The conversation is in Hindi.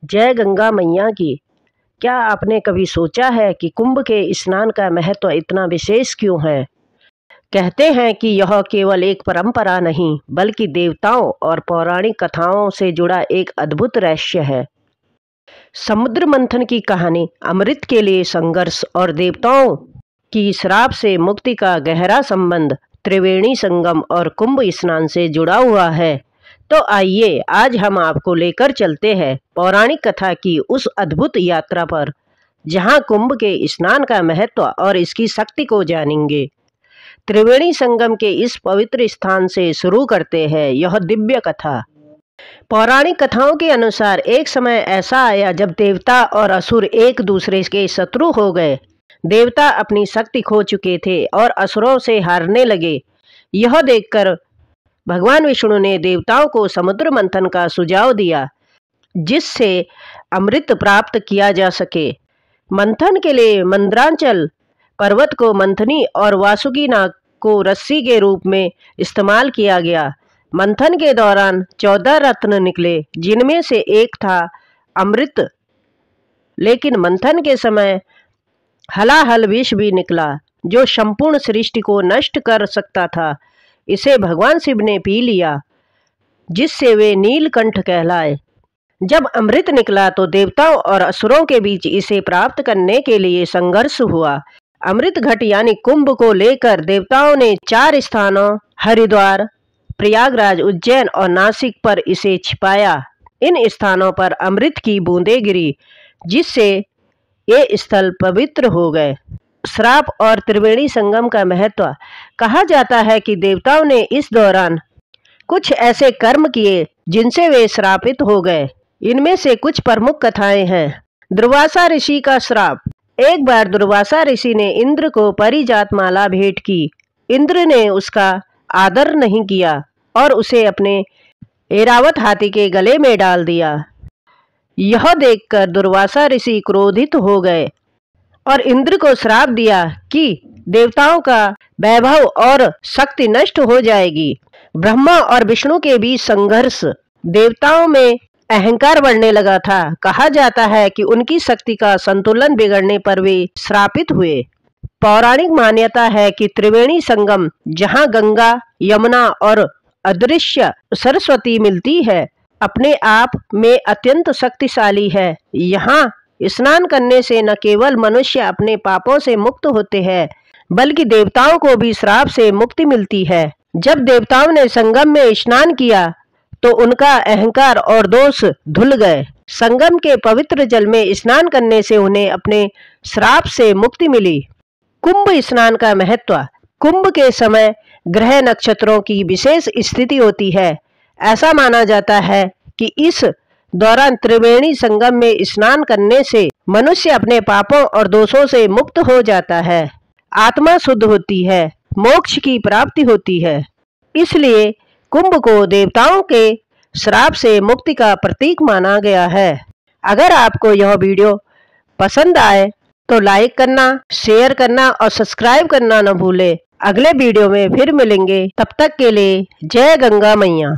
जय गंगा मैया की। क्या आपने कभी सोचा है कि कुंभ के स्नान का महत्व इतना विशेष क्यों है? कहते हैं कि यह केवल एक परंपरा नहीं, बल्कि देवताओं और पौराणिक कथाओं से जुड़ा एक अद्भुत रहस्य है। समुद्र मंथन की कहानी, अमृत के लिए संघर्ष और देवताओं की श्राप से मुक्ति का गहरा संबंध त्रिवेणी संगम और कुंभ स्नान से जुड़ा हुआ है। तो आइए आज हम आपको लेकर चलते हैं पौराणिक कथा की उस अद्भुत यात्रा पर, जहां कुंभ के स्नान का महत्व और इसकी शक्ति को जानेंगे। त्रिवेणी संगम के इस पवित्र स्थान से शुरू करते हैं यह दिव्य कथा। पौराणिक कथाओं के अनुसार एक समय ऐसा आया जब देवता और असुर एक दूसरे के शत्रु हो गए। देवता अपनी शक्ति खो चुके थे और असुरों से हारने लगे। यह देखकर भगवान विष्णु ने देवताओं को समुद्र मंथन का सुझाव दिया, जिससे अमृत प्राप्त किया जा सके। मंथन के लिए मंदरांचल पर्वत को मंथनी और वासुकी नाग को रस्सी के रूप में इस्तेमाल किया गया। मंथन के दौरान 14 रत्न निकले, जिनमें से एक था अमृत। लेकिन मंथन के समय हलाहल विष भी निकला, जो संपूर्ण सृष्टि को नष्ट कर सकता था। इसे भगवान शिव ने पी लिया, जिससे वे नीलकंठ कहलाए। जब अमृत निकला तो देवताओं और असुरों के बीच इसे प्राप्त करने के लिए संघर्ष हुआ। अमृत घट यानी कुंभ को लेकर देवताओं ने 4 स्थानों हरिद्वार, प्रयागराज, उज्जैन और नासिक पर इसे छिपाया। इन स्थानों पर अमृत की बूंदें गिरी, जिससे ये स्थल पवित्र हो गए। श्राप और त्रिवेणी संगम का महत्व। कहा जाता है कि देवताओं ने इस दौरान कुछ ऐसे कर्म किए जिनसे वे श्रापित हो गए। इनमें से कुछ प्रमुख कथाएं हैं। दुर्वासा ऋषि का श्राप। एक बार दुर्वासा ऋषि ने इंद्र को परिजात माला भेंट की। इंद्र ने उसका आदर नहीं किया और उसे अपने ऐरावत हाथी के गले में डाल दिया। यह देखकर दुर्वासा ऋषि क्रोधित हो गए और इंद्र को श्राप दिया कि देवताओं का वैभव और शक्ति नष्ट हो जाएगी। ब्रह्मा और विष्णु के बीच संघर्ष। देवताओं में अहंकार बढ़ने लगा था। कहा जाता है कि उनकी शक्ति का संतुलन बिगड़ने पर वे श्रापित हुए। पौराणिक मान्यता है कि त्रिवेणी संगम, जहां गंगा, यमुना और अदृश्य सरस्वती मिलती है, अपने आप में अत्यंत शक्तिशाली है। यहाँ स्नान करने से न केवल मनुष्य अपने पापों से मुक्त होते हैं, बल्कि देवताओं को भी श्राप से मुक्ति मिलती है। जब देवताओं ने संगम में स्नान किया तो उनका अहंकार और दोष धुल गए। संगम के पवित्र जल में स्नान करने से उन्हें अपने श्राप से मुक्ति मिली। कुंभ स्नान का महत्व। कुंभ के समय ग्रह नक्षत्रों की विशेष स्थिति होती है। ऐसा माना जाता है कि इस दौरान त्रिवेणी संगम में स्नान करने से मनुष्य अपने पापों और दोषों से मुक्त हो जाता है, आत्मा शुद्ध होती है, मोक्ष की प्राप्ति होती है। इसलिए कुंभ को देवताओं के श्राप से मुक्ति का प्रतीक माना गया है। अगर आपको यह वीडियो पसंद आए तो लाइक करना, शेयर करना और सब्सक्राइब करना न भूलें। अगले वीडियो में फिर मिलेंगे। तब तक के लिए जय गंगा मैया।